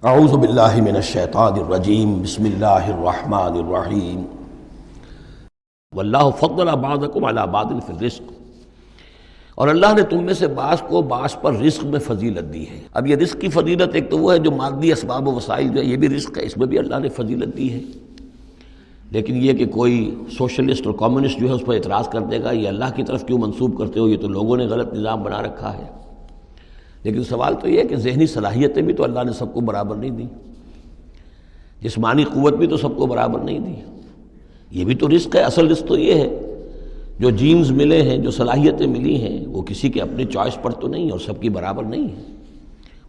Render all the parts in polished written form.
اعوذ باللہ من الشیطان الرجیم بسم اللہ الرحمن الرحیم واللہ فضل بعضکم علی بعض فی الرزق، اور اللہ نے تم میں سے بعض کو بعض پر رزق میں فضیلت دی ہے۔ اب یہ رزق کی فضیلت ایک تو وہ ہے جو مادی اسباب و وسائل جو ہے یہ بھی رزق ہے، اس میں بھی اللہ نے فضیلت دی ہے، لیکن یہ کہ کوئی سوشلسٹ اور کمیونسٹ جو ہے اس پر اعتراض کر دے گا یہ اللہ کی طرف کیوں منسوب کرتے ہو، یہ تو لوگوں نے غلط نظام بنا رکھا ہے۔ لیکن سوال تو یہ ہے کہ ذہنی صلاحیتیں بھی تو اللہ نے سب کو برابر نہیں دی، جسمانی قوت بھی تو سب کو برابر نہیں دی، یہ بھی تو رزق ہے۔ اصل رزق تو یہ ہے جو جینز ملے ہیں، جو صلاحیتیں ملی ہیں، وہ کسی کے اپنے چوائس پر تو نہیں اور سب کی برابر نہیں ہے،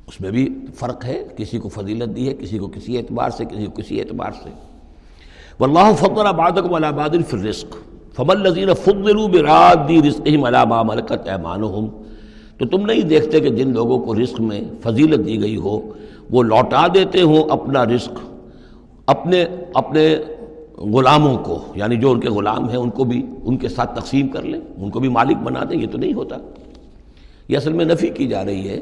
اس میں بھی فرق ہے، کسی کو فضیلت دی ہے، کسی کو کسی اعتبار سے، کسی کو کسی اعتبار سے۔ واللہ فضل بعضکم علی بعض فی الرزق فما الذین فضلوا براد رزقہم علی ما ملکت ایمانہم، تو تم نہیں دیکھتے کہ جن لوگوں کو رزق میں فضیلت دی گئی ہو وہ لوٹا دیتے ہوں اپنا رزق اپنے غلاموں کو، یعنی جو ان کے غلام ہیں ان کو بھی ان کے ساتھ تقسیم کر لیں، ان کو بھی مالک بنا دیں۔ یہ تو نہیں ہوتا، یہ اصل میں نفی کی جا رہی ہے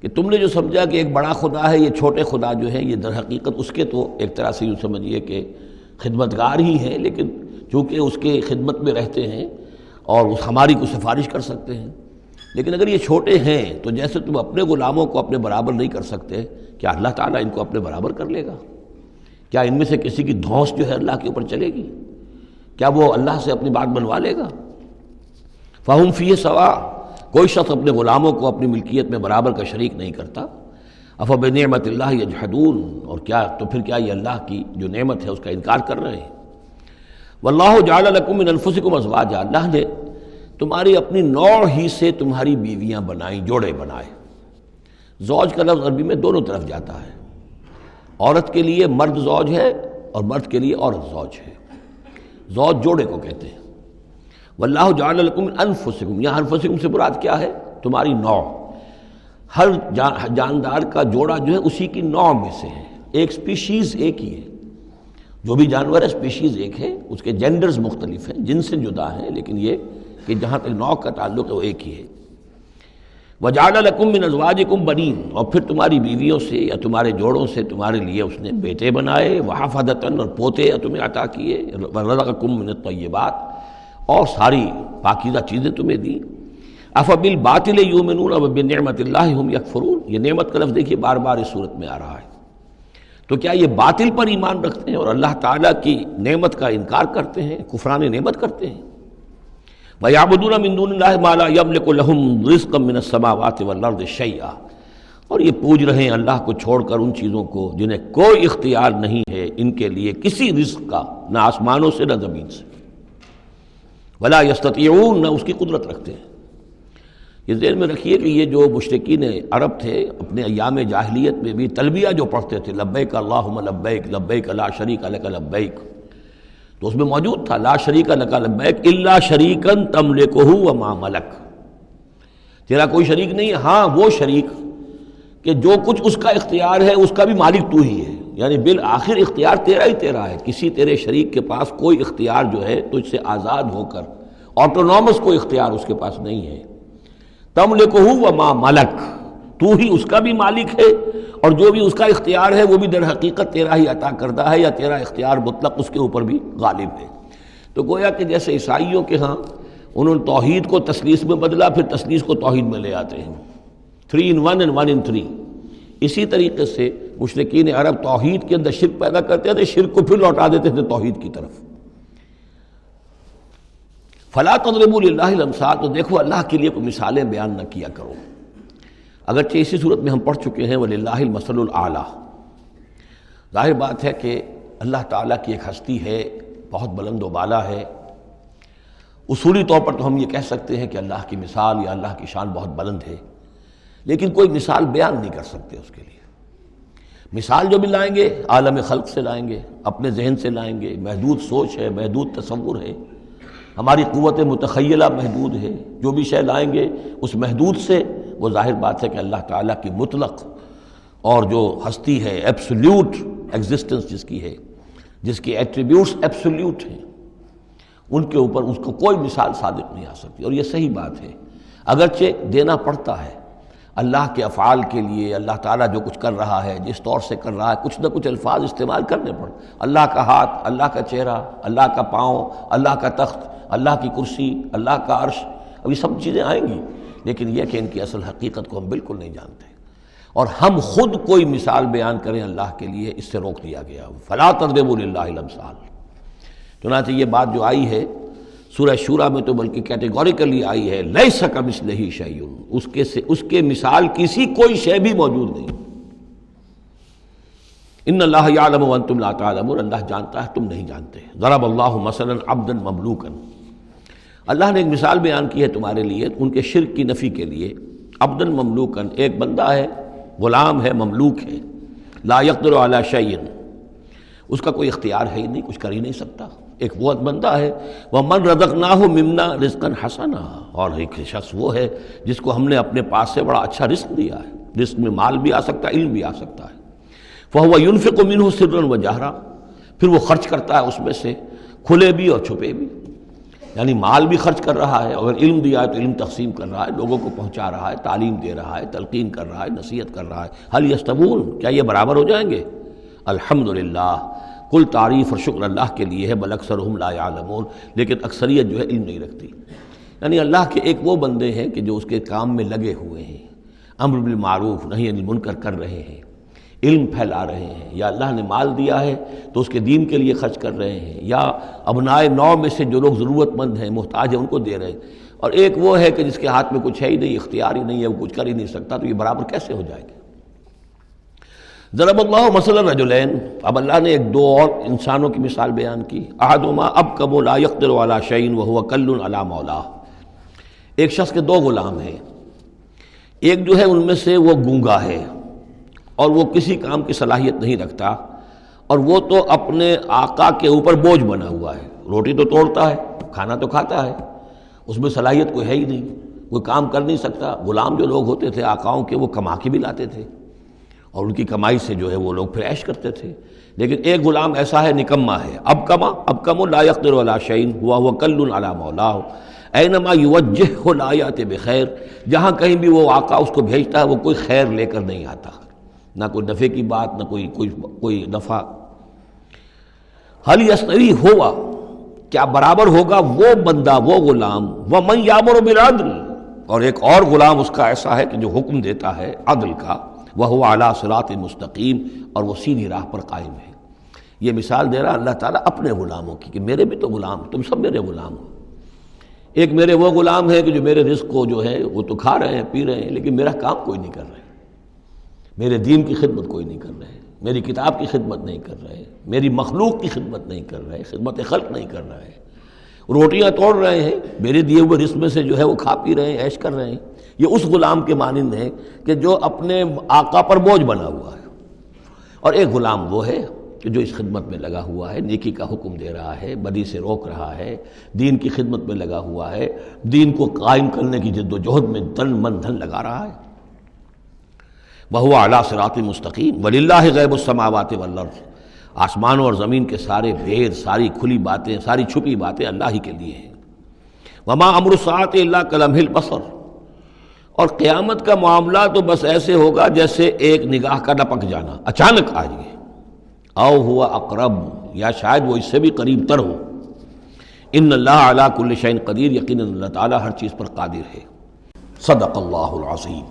کہ تم نے جو سمجھا کہ ایک بڑا خدا ہے، یہ چھوٹے خدا جو ہیں یہ در حقیقت اس کے تو ایک طرح سے یوں سمجھیے کہ خدمتگار ہی ہیں، لیکن چونکہ اس کے خدمت میں رہتے ہیں اور ہماری کو سفارش کر سکتے ہیں، لیکن اگر یہ چھوٹے ہیں تو جیسے تم اپنے غلاموں کو اپنے برابر نہیں کر سکتے، کیا اللہ تعالیٰ ان کو اپنے برابر کر لے گا؟ کیا ان میں سے کسی کی دھونس جو ہے اللہ کے اوپر چلے گی؟ کیا وہ اللہ سے اپنی بات بنوا لے گا؟ فہم فیہ سوا، کوئی شخص اپنے غلاموں کو اپنی ملکیت میں برابر کا شریک نہیں کرتا۔ افبنعمت اللہ یجحدون، اور کیا تو پھر کیا یہ اللہ کی جو نعمت ہے اس کا انکار کر رہے ہیں۔ واللہ جعل لکم من انفسکم ازواجا، اللہ نے تمہاری اپنی نوع ہی سے تمہاری بیویاں بنائیں، جوڑے بنائے۔ زوج کا لفظ عربی میں دونوں طرف جاتا ہے، عورت کے لیے مرد زوج ہے اور مرد کے لیے عورت زوج ہے، زوج جوڑے کو کہتے ہیں۔ واللہ جعل لکم من انفسکم، یہاں انفسکم سے مراد کیا ہے؟ تمہاری نوع، ہر جاندار کا جوڑا جو ہے اسی کی نوع میں سے ہے، ایک سپیشیز ایک ہی ہے، جو بھی جانور ہے سپیشیز ایک ہے، اس کے جینڈرز مختلف ہیں، جن سے جدا ہیں، لیکن یہ کہ جہاں تک نوع کا تعلق ہے وہ ایک ہی ہے۔ وَجَعَلَ لَكُم مِّنْ أَزْوَاجِكُمْ بَنِينَ، اور پھر تمہاری بیویوں سے یا تمہارے جوڑوں سے تمہارے لیے اس نے بیٹے بنائے، وَحَفَدَةً، اور پوتے تمہیں عطا کیے، وَرَزَقَكُم مِّنَ الطَّيِّبَاتِ، اور ساری پاکیزہ چیزیں تمہیں دیں۔ أَفَبِالْبَاطِلِ يُؤْمِنُونَ وَبِنِعْمَةِ اللَّهِ هُمْ يَكْفُرُونَ، یہ نعمت کا لفظ دیکھیے بار بار اس صورت میں آ رہا ہے۔ تو کیا یہ باطل پر ایمان رکھتے ہیں اور اللہ تعالیٰ کی نعمت کا انکار کرتے ہیں، کفران نعمت کرتے ہیں؟ وَيَعْبُدُونَ مِن دُونِ اللَّهِ مَا لَا يَمْلِكُ لَهُمْ رِزْقًا مِّنَ السَّمَاوَاتِ وَالْأَرْضِ شَيْئًا، اور یہ پوج رہے ہیں اللہ کو چھوڑ کر ان چیزوں کو جنہیں کوئی اختیار نہیں ہے ان کے لیے کسی رزق کا، نہ آسمانوں سے نہ زمین سے۔ وَلَا يَسْتَطِيعُونَ، نہ اس کی قدرت رکھتے ہیں۔ یہ ذہن میں رکھیے کہ یہ جو مشرکین عرب تھے اپنے ایام جاہلیت میں بھی تلبیہ جو پڑھتے تھے، لبیک اللہم لبیک لبیک لا شریک لک لبیک، تو اس میں موجود تھا لا شریک لک لبیک الا شریکا تملکہ وما ملک، تیرا کوئی شریک نہیں ہے، ہاں وہ شریک کہ جو کچھ اس کا اختیار ہے اس کا بھی مالک تو ہی ہے، یعنی بالآخر اختیار تیرا ہی تیرا ہے، کسی تیرے شریک کے پاس کوئی اختیار جو ہے تجھ سے آزاد ہو کر آٹونومس کوئی اختیار اس کے پاس نہیں ہے۔ تملکہ وما ملک، تو ہی اس کا بھی مالک ہے اور جو بھی اس کا اختیار ہے وہ بھی در حقیقت تیرا ہی عطا کردہ ہے، یا تیرا اختیار مطلق اس کے اوپر بھی غالب ہے۔ تو گویا کہ جیسے عیسائیوں کے ہاں انہوں نے توحید کو تثلیث میں بدلا، پھر تثلیث کو توحید میں لے آتے ہیں، 3 in 1 and 1 in 3، اسی طریقے سے مشرکین عرب توحید کے اندر شرک پیدا کرتے تھے، شرک کو پھر لوٹا دیتے تھے توحید کی طرف۔ فلا تضربوا للہ الامثال، تو دیکھو اللہ کے لیے کوئی مثالیں بیان نہ کیا کرو، اگرچہ اسی صورت میں ہم پڑھ چکے ہیں وَلِلَّهِ الْمَثَلُ الْأَعْلَىٰ، ظاہر بات ہے کہ اللہ تعالیٰ کی ایک ہستی ہے، بہت بلند و بالا ہے، اصولی طور پر تو ہم یہ کہہ سکتے ہیں کہ اللہ کی مثال یا اللہ کی شان بہت بلند ہے، لیکن کوئی مثال بیان نہیں کر سکتے اس کے لیے۔ مثال جو بھی لائیں گے عالم خلق سے لائیں گے، اپنے ذہن سے لائیں گے، محدود سوچ ہے، محدود تصور ہے، ہماری قوت متخیلہ محدود ہے، جو بھی شے لائیں گے اس محدود سے، وہ ظاہر بات ہے کہ اللہ تعالیٰ کی مطلق اور جو ہستی ہے، ایبسولیوٹ ایگزسٹنس جس کی ہے، جس کی ایٹریبیوٹس ایبسولیوٹ ہیں، ان کے اوپر اس کو کوئی مثال صادق نہیں آ سکتی، اور یہ صحیح بات ہے، اگرچہ دینا پڑتا ہے۔ اللہ کے افعال کے لیے اللہ تعالیٰ جو کچھ کر رہا ہے، جس طور سے کر رہا ہے، کچھ نہ کچھ الفاظ استعمال کرنے پڑ، اللہ کا ہاتھ، اللہ کا چہرہ، اللہ کا پاؤں، اللہ کا تخت، اللہ کی کرسی، اللہ کا عرش، اب یہ سب چیزیں آئیں گی، لیکن یہ کہ ان کی اصل حقیقت کو ہم بالکل نہیں جانتے، اور ہم خود کوئی مثال بیان کریں اللہ کے لیے اس سے روک دیا گیا۔ فلا تضربوا للہ الامثال۔ چنانچہ یہ بات جو آئی ہے سورہ شورى میں تو بلکہ کیٹیگوریکلی آئی ہے، لیس کمثلہ شیء، اس کے مثال کسی کوئی شے بھی موجود نہیں۔ ان اللہ یعلم وانتم لا تعلمون، اللہ جانتا ہے تم نہیں جانتے۔ ضرب اللہ مثلا عبدا مملوکا، اللہ نے ایک مثال بیان کی ہے تمہارے لیے ان کے شرک کی نفی کے لیے۔ عبدا مملوکا، ایک بندہ ہے، غلام ہے، مملوک ہے، لا یقدر علی شیء، اس کا کوئی اختیار ہے ہی نہیں، کچھ کر ہی نہیں سکتا، ایک وہ بندہ ہے۔ وَمَنْ رَزَقْنَاهُ مِنَّا رِزْقًا حَسَنًا، اور ایک شخص وہ ہے جس کو ہم نے اپنے پاس سے بڑا اچھا رزق دیا ہے، رزق میں مال بھی آ سکتا ہے، علم بھی آ سکتا ہے۔ فَهُوَ يُنْفِقُ مِنْهُ سِرًّا وَجَهْرًا، پھر وہ خرچ کرتا ہے اس میں سے کھلے بھی اور چھپے بھی، یعنی مال بھی خرچ کر رہا ہے، اگر علم دیا ہے تو علم تقسیم کر رہا ہے، لوگوں کو پہنچا رہا ہے، تعلیم دے رہا ہے، تلقین کر رہا ہے، نصیحت کر رہا ہے۔ هل يستوون، کیا یہ برابر ہو جائیں گے؟ الحمدللہ، کل تعریف اور شکر اللہ کے لیے ہے، بل اکثرہم لا یعلمون، لیکن اکثریت جو ہے علم نہیں رکھتی۔ یعنی اللہ کے ایک وہ بندے ہیں کہ جو اس کے کام میں لگے ہوئے ہیں، امر بالمعروف نہی عن المنکر کر رہے ہیں، علم پھیلا رہے ہیں، یا اللہ نے مال دیا ہے تو اس کے دین کے لیے خرچ کر رہے ہیں، یا ابنائے نو میں سے جو لوگ ضرورت مند ہیں، محتاج ہیں، ان کو دے رہے ہیں، اور ایک وہ ہے کہ جس کے ہاتھ میں کچھ ہے ہی نہیں، اختیار ہی نہیں ہے، وہ کچھ کر ہی نہیں سکتا، تو یہ برابر کیسے ہو جائے گا؟ ضرب اللہ مثلا رجلین، اب اللہ نے ایک دو اور انسانوں کی مثال بیان کی۔ احدہما ابکم لا یقدر علی شیء وہو کل علی مولاه، ایک شخص کے دو غلام ہیں، ایک جو ہے ان میں سے وہ گونگا ہے اور وہ کسی کام کی صلاحیت نہیں رکھتا، اور وہ تو اپنے آقا کے اوپر بوجھ بنا ہوا ہے، روٹی تو توڑتا ہے، کھانا تو کھاتا ہے، اس میں صلاحیت کوئی ہے ہی نہیں، کوئی کام کر نہیں سکتا۔ غلام جو لوگ ہوتے تھے آقاؤں کے، وہ کما کے بھی لاتے تھے اور ان کی کمائی سے جو ہے وہ لوگ پھر عیش کرتے تھے، لیکن ایک غلام ایسا ہے، نکما ہے، ابکم لا یقدر علی شیء وہو کل علی مولاه اینما یوجہہ لا یأتی بخیر، جہاں کہیں بھی وہ آقا اس کو بھیجتا ہے وہ کوئی خیر لے کر نہیں آتا، نہ کوئی نفع کی بات، نہ کوئی نفع۔ هل یستوی ہوا، کیا برابر ہوگا وہ بندہ، وہ غلام، ومن یامر بالعدل، اور ایک اور غلام اس کا ایسا ہے کہ جو حکم دیتا ہے عدل کا، وہو علی صراط مستقیم، اور وہ سیدھی راہ پر قائم ہے۔ یہ مثال دے رہا اللہ تعالیٰ اپنے غلاموں کی کہ میرے بھی تو غلام، تم سب میرے غلام ہو۔ ایک میرے وہ غلام ہے کہ جو میرے رزق کو جو ہے وہ تو کھا رہے ہیں، پی رہے ہیں، لیکن میرا کام کوئی نہیں کر رہے، میرے دین کی خدمت کوئی نہیں کر رہے، میری کتاب کی خدمت نہیں کر رہے، میری مخلوق کی خدمت نہیں کر رہے، خدمت خلق نہیں کر رہے، روٹیاں توڑ رہے ہیں، میرے دیے ہوئے رزق میں سے جو ہے وہ کھا پی رہے ہیں، عیش کر رہے ہیں۔ یہ اس غلام کے مانند ہے کہ جو اپنے آقا پر بوجھ بنا ہوا ہے، اور ایک غلام وہ ہے کہ جو اس خدمت میں لگا ہوا ہے، نیکی کا حکم دے رہا ہے، بدی سے روک رہا ہے، دین کی خدمت میں لگا ہوا ہے، دین کو قائم کرنے کی جد و جہد میں تن من دھن لگا رہا ہے۔ وَهُوَ عَلَىٰ صِرَاطٍ مُسْتَقِيمٍ وَلِلَّهِ غَيْبُ السَّمَاوَاتِ وَالْأَرْضِ، آسمانوں اور زمین کے سارے بھید، ساری کھلی باتیں، ساری چھپی باتیں اللہ ہی کے لیے ہیں۔ وَمَا أَمْرُ السَّاعَةِ إِلَّا كَلَمْحِ الْبَصَرِ، اور قیامت کا معاملہ تو بس ایسے ہوگا جیسے ایک نگاہ کا لپک جانا، اچانک آ جائے، او ہوا اقرب، یا شاید وہ اس سے بھی قریب تر ہو۔ ان اللہ علی کل شیء قدیر، یقیناً اللہ تعالیٰ ہر چیز پر قادر ہے۔ صدق اللہ العظیم۔